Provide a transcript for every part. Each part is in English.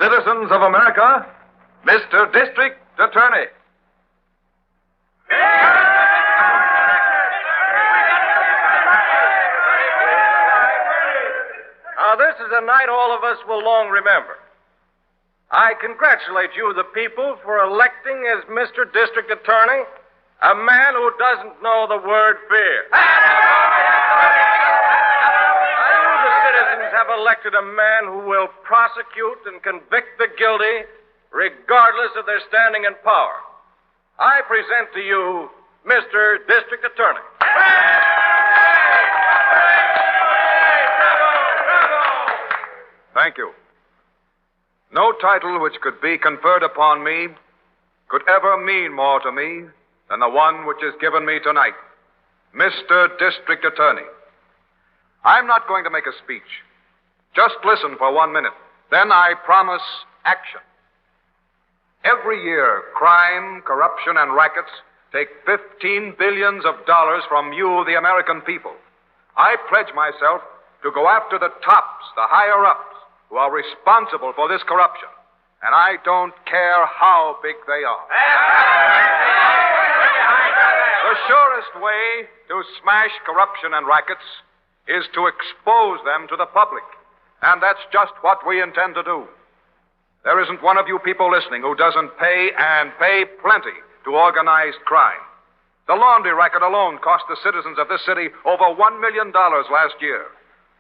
Citizens of America, Mr. District Attorney. This is a night all of us will long remember. I congratulate you, the people, for electing as Mr. District Attorney a man who doesn't know the word fear. You, the citizens, have elected a man who will prosecute and convict the guilty regardless of their standing in power. I present to you Mr. District Attorney. Thank you. No title which could be conferred upon me could ever mean more to me than the one which is given me tonight, Mr. District Attorney. I'm not going to make a speech. Just listen for 1 minute. Then I promise action. Every year, crime, corruption, and rackets take $15 billion from you, the American people. I pledge myself to go after the tops, the higher-ups, who are responsible for this corruption. And I don't care how big they are. The surest way to smash corruption and rackets is to expose them to the public. And that's just what we intend to do. There isn't one of you people listening who doesn't pay, and pay plenty, to organized crime. The laundry racket alone cost the citizens of this city over $1 million last year.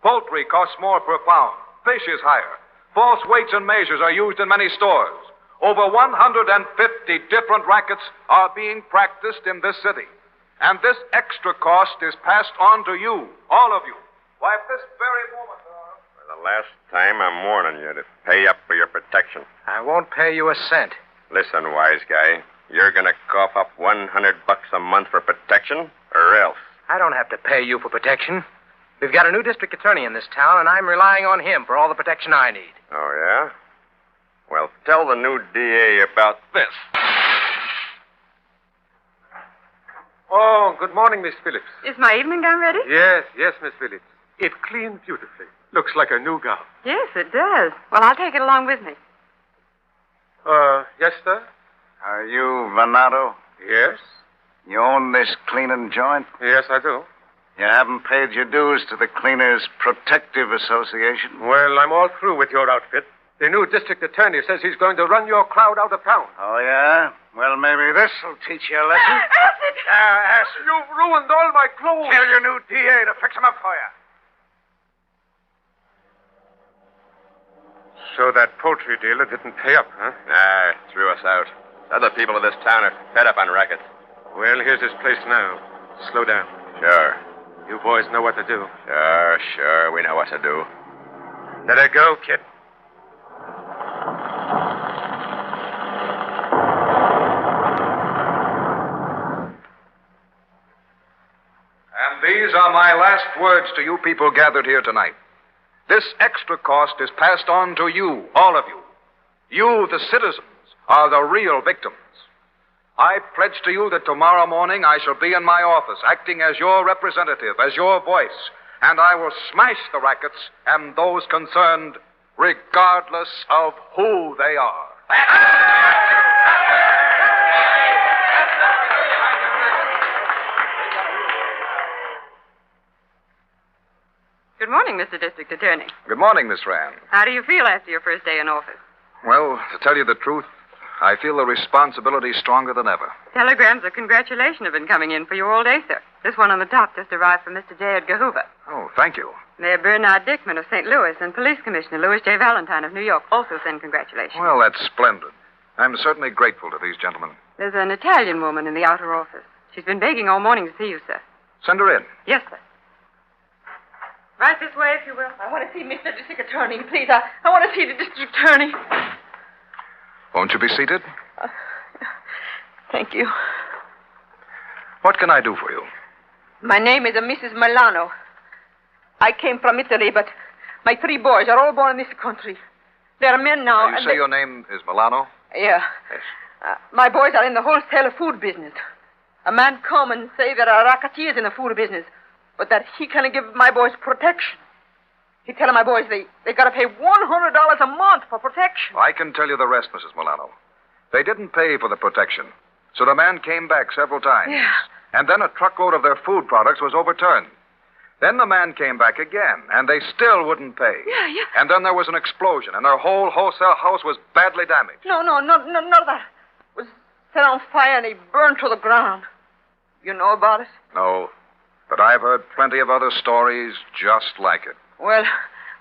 Poultry costs more per pound. Fish is higher. False weights and measures are used in many stores. Over 150 different rackets are being practiced in this city. And this extra cost is passed on to you, all of you. Why, at this very moment, For the last time, I'm warning you to pay up for your protection. I won't pay you a cent. Listen, wise guy. You're going to cough up $100 a month for protection, or else. I don't have to pay you for protection. We've got a new district attorney in this town, and I'm relying on him for all the protection I need. Oh, yeah? Well, tell the new DA about this. Oh, good morning, Miss Phillips. Is my evening gown ready? Yes, Miss Phillips. It cleaned beautifully. Looks like a new gown. Yes, it does. Well, I'll take it along with me. Yes, sir? Are you Venato? Yes. You own this cleaning joint? Yes, I do. You haven't paid your dues to the Cleaners Protective Association? Well, I'm all through with your outfit. The new district attorney says he's going to run your crowd out of town. Oh, yeah? Well, maybe this will teach you a lesson. Acid! Acid. You've ruined all my clothes. Tell your new DA to fix them up for you. So that poultry dealer didn't pay up, huh? Nah, threw us out. Other people of this town are fed up on rackets. Well, here's his place now. Slow down. Sure. You boys know what to do. Sure. We know what to do. Let her go, kid. And these are my last words to you people gathered here tonight. This extra cost is passed on to you, all of you. You, the citizens, are the real victims. I pledge to you that tomorrow morning I shall be in my office, acting as your representative, as your voice, and I will smash the rackets and those concerned, regardless of who they are. Good morning, Mr. District Attorney. Good morning, Miss Rand. How do you feel after your first day in office? Well, to tell you the truth, I feel the responsibility stronger than ever. Telegrams of congratulation have been coming in for you all day, sir. This one on the top just arrived from Mr. J. Edgar Hoover. Oh, thank you. Mayor Bernard Dickman of St. Louis and Police Commissioner Louis J. Valentine of New York also send congratulations. Well, that's splendid. I'm certainly grateful to these gentlemen. There's an Italian woman in the outer office. She's been begging all morning to see you, sir. Send her in. Yes, sir. Right this way, if you will. I want to see Mr. District Attorney, please. I want to see the District Attorney. Won't you be seated? Thank you. What can I do for you? My name is Mrs. Milano. I came from Italy, but my 3 boys are all born in this country. They're men now. You say your name is Milano? Yeah. Yes. My boys are in the wholesale food business. A man come and say there are racketeers in the food business, but that he can give my boys protection. He telling my boys they got to pay $100 a month for protection. I can tell you the rest, Mrs. Milano. They didn't pay for the protection, so the man came back several times. Yeah. And then a truckload of their food products was overturned. Then the man came back again, and they still wouldn't pay. Yeah. And then there was an explosion, and their whole wholesale house was badly damaged. No, none of that. It was set on fire and he burned to the ground. You know about it? No, but I've heard plenty of other stories just like it. Well,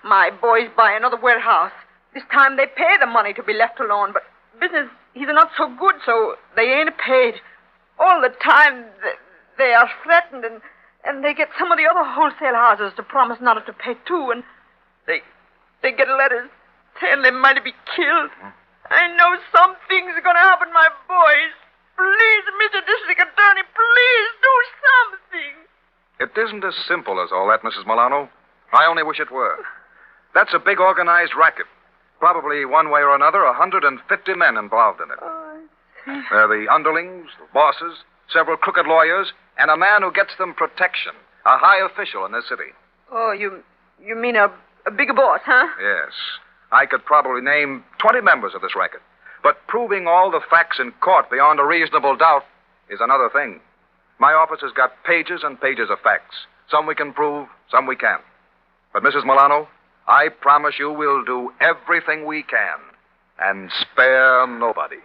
my boys buy another warehouse. This time they pay the money to be left alone, but business is not so good, so they ain't paid. All the time they are threatened, and they get some of the other wholesale houses to promise not to pay too, and they get letters saying they might be killed. I know something's going to happen, my boys. Please, Mr. District Attorney, please do something. It isn't as simple as all that, Mrs. Milano. I only wish it were. That's a big organized racket. Probably one way or another, 150 men involved in it. They're the underlings, the bosses, several crooked lawyers, and a man who gets them protection, a high official in this city. Oh, you mean a big boss, huh? Yes. I could probably name 20 members of this racket. But proving all the facts in court beyond a reasonable doubt is another thing. My office has got pages and pages of facts. Some we can prove, some we can't. But, Mrs. Milano, I promise you we'll do everything we can and spare nobody.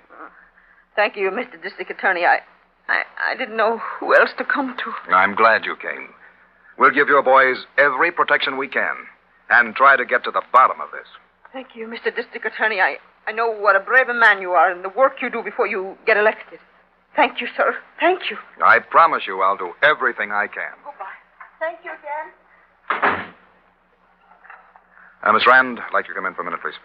Thank you, Mr. District Attorney. I didn't know who else to come to. I'm glad you came. We'll give your boys every protection we can and try to get to the bottom of this. Thank you, Mr. District Attorney. I know what a brave man you are and the work you do before you get elected. Thank you, sir. Thank you. I promise you I'll do everything I can. Goodbye. Thank you again. Miss Rand, I'd like you to come in for a minute, please.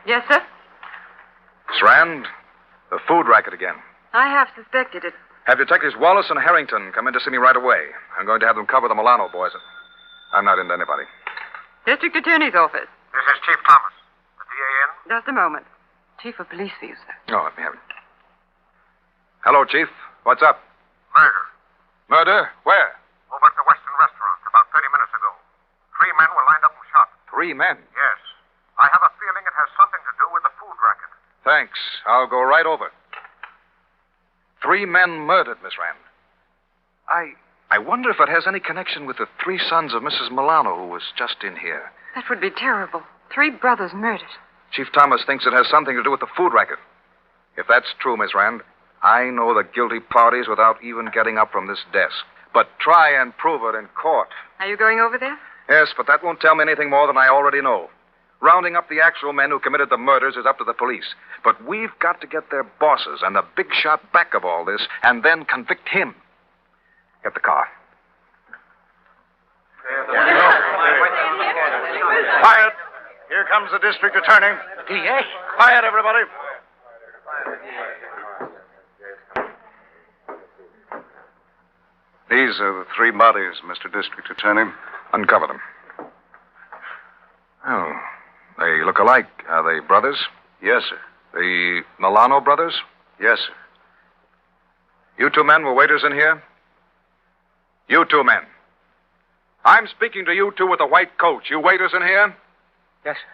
Yes, sir? Miss Rand, the food racket again. I have suspected it. Have Detectives Wallace and Harrington come in to see me right away. I'm going to have them cover the Milano boys. I'm not into anybody. District Attorney's office. This is Chief Thomas. The DA in? Just a moment. Chief of Police for you, sir. Oh, let me have it. Hello, Chief. What's up? Murder. Murder? Where? Over at the Western Restaurant about 30 minutes ago. 3 men were lined up and shot. 3 men? Yes. I have a feeling it has something to do with the food racket. Thanks. I'll go right over. 3 men murdered, Miss Rand. I wonder if it has any connection with the 3 sons of Mrs. Milano who was just in here. That would be terrible. 3 brothers murdered. Chief Thomas thinks it has something to do with the food racket. If that's true, Miss Rand, I know the guilty parties without even getting up from this desk. But try and prove it in court. Are you going over there? Yes, but that won't tell me anything more than I already know. Rounding up the actual men who committed the murders is up to the police. But we've got to get their bosses and the big shot back of all this and then convict him. Get the car. Quiet. Here comes the district attorney. DA? Quiet, everybody. These are the 3 bodies, Mr. District Attorney. Uncover them. Oh, they look alike. Are they brothers? Yes, sir. The Milano brothers? Yes, sir. You 2 men were waiters in here? You 2 men. I'm speaking to you 2 with the white coats. You waiters in here? Yes, sir.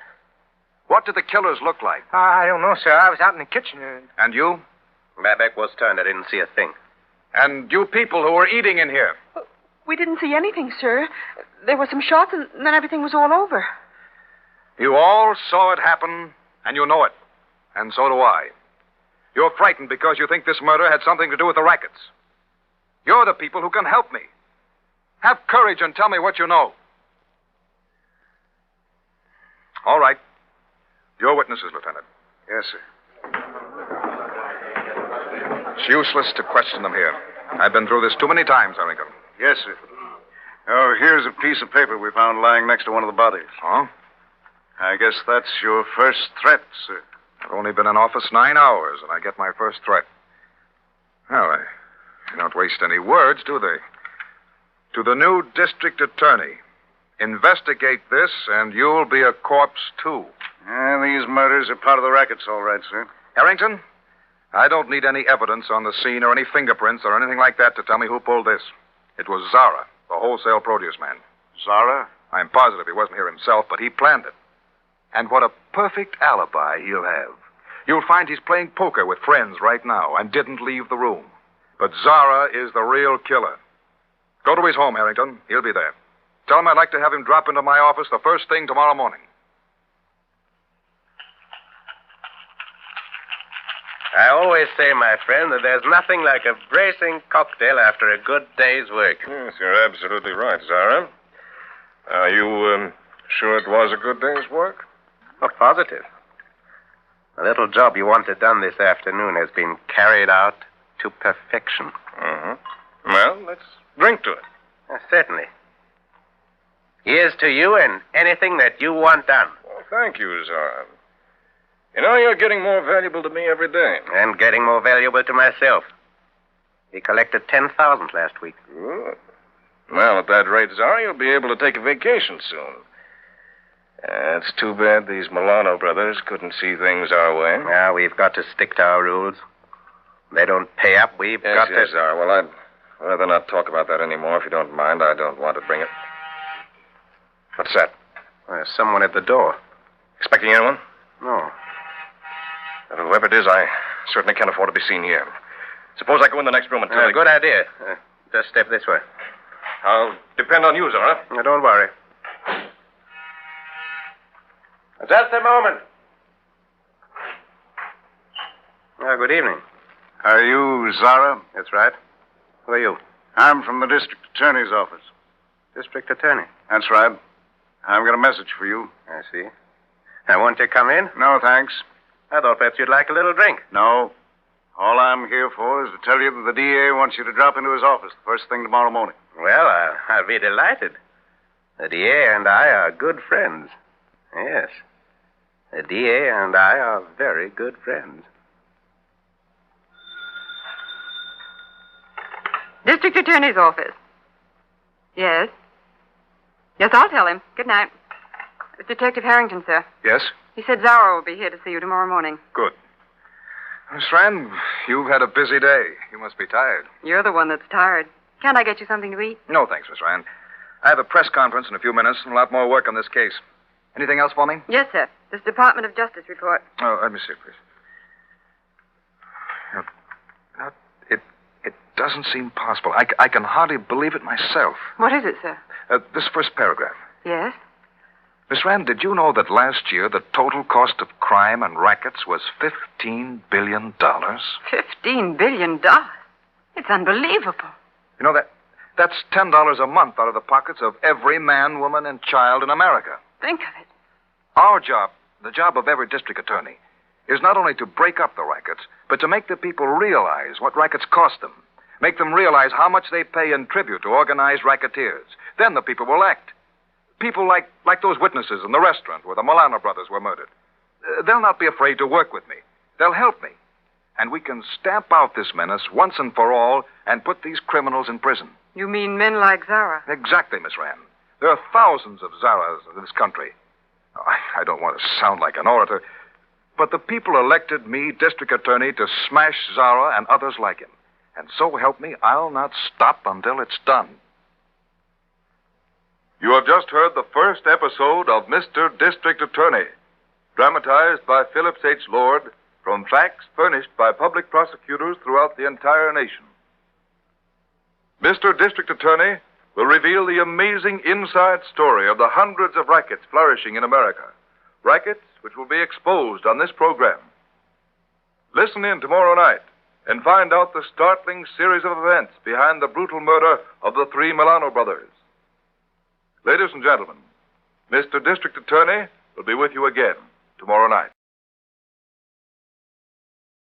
What did the killers look like? I don't know, sir. I was out in the kitchen. And you? My back was turned. I didn't see a thing. And you people who were eating in here? We didn't see anything, sir. There were some shots, and then everything was all over. You all saw it happen, and you know it. And so do I. You're frightened because you think this murder had something to do with the rackets. You're the people who can help me. Have courage and tell me what you know. All right. Your witnesses, Lieutenant. Yes, sir. It's useless to question them here. I've been through this too many times, Harrington. Yes, sir. Oh, here's a piece of paper we found lying next to one of the bodies. Oh? I guess that's your first threat, sir. I've only been in office 9 hours, and I get my first threat. Well, they don't waste any words, do they? To the new district attorney, investigate this, and you'll be a corpse, too. These murders are part of the rackets, all right, sir. Harrington, I don't need any evidence on the scene or any fingerprints or anything like that to tell me who pulled this. It was Zara, the wholesale produce man. Zara? I'm positive he wasn't here himself, but he planned it. And what a perfect alibi he'll have. You'll find he's playing poker with friends right now and didn't leave the room. But Zara is the real killer. Go to his home, Harrington. He'll be there. Tell him I'd like to have him drop into my office the first thing tomorrow morning. I always say, my friend, that there's nothing like a bracing cocktail after a good day's work. Yes, you're absolutely right, Zara. Are you sure it was a good day's work? Oh, positive. The little job you wanted done this afternoon has been carried out to perfection. Mm-hmm. Well, let's drink to it. Certainly. Here's to you and anything that you want done. Well, thank you, Zara. You know, you're getting more valuable to me every day. And getting more valuable to myself. We collected 10,000 last week. Good. Well, at that rate, Zara, you'll be able to take a vacation soon. It's too bad these Milano brothers couldn't see things our way. Now, we've got to stick to our rules. They don't pay up. We've got to... Yes, Zara. Well, I'd rather not talk about that anymore, if you don't mind. I don't want to bring it. What's that? There's someone at the door. Expecting anyone? No. Well, whoever it is, I certainly can't afford to be seen here. Suppose I go in the next room and tell you... Good idea. Just step this way. I'll depend on you, Zara. Don't worry. Just a moment. Good evening. Are you Zara? That's right. Who are you? I'm from the district attorney's office. District attorney. That's right. I've got a message for you. I see. I want to come in? No, thanks. I thought perhaps you'd like a little drink. No. All I'm here for is to tell you that the DA wants you to drop into his office the first thing tomorrow morning. Well, I'll be delighted. The DA and I are good friends. Yes. The DA and I are very good friends. District Attorney's office. Yes? Yes, I'll tell him. Good night. It's Detective Harrington, sir. Yes? He said Zara will be here to see you tomorrow morning. Good. Miss Rand, you've had a busy day. You must be tired. You're the one that's tired. Can't I get you something to eat? No, thanks, Miss Rand. I have a press conference in a few minutes and a lot more work on this case. Anything else for me? Yes, sir. This Department of Justice report. Oh, let me see, please. It doesn't seem possible. I can hardly believe it myself. What is it, sir? This first paragraph. Yes? Miss Rand, did you know that last year the total cost of crime and rackets was $15 billion? $15 billion? It's unbelievable. You know, that's $10 a month out of the pockets of every man, woman, and child in America. Think of it. Our job, the job of every district attorney, is not only to break up the rackets, but to make the people realize what rackets cost them. Make them realize how much they pay in tribute to organized racketeers. Then the people will act. People like those witnesses in the restaurant where the Milano brothers were murdered. They'll not be afraid to work with me. They'll help me. And we can stamp out this menace once and for all and put these criminals in prison. You mean men like Zara? Exactly, Miss Rand. There are thousands of Zaras in this country. I don't want to sound like an orator, but the people elected me district attorney to smash Zara and others like him. And so help me, I'll not stop until it's done. You have just heard the first episode of Mr. District Attorney, dramatized by Phillips H. Lord from facts furnished by public prosecutors throughout the entire nation. Mr. District Attorney will reveal the amazing inside story of the hundreds of rackets flourishing in America, rackets which will be exposed on this program. Listen in tomorrow night and find out the startling series of events behind the brutal murder of the three Milano brothers. Ladies and gentlemen, Mr. District Attorney will be with you again tomorrow night.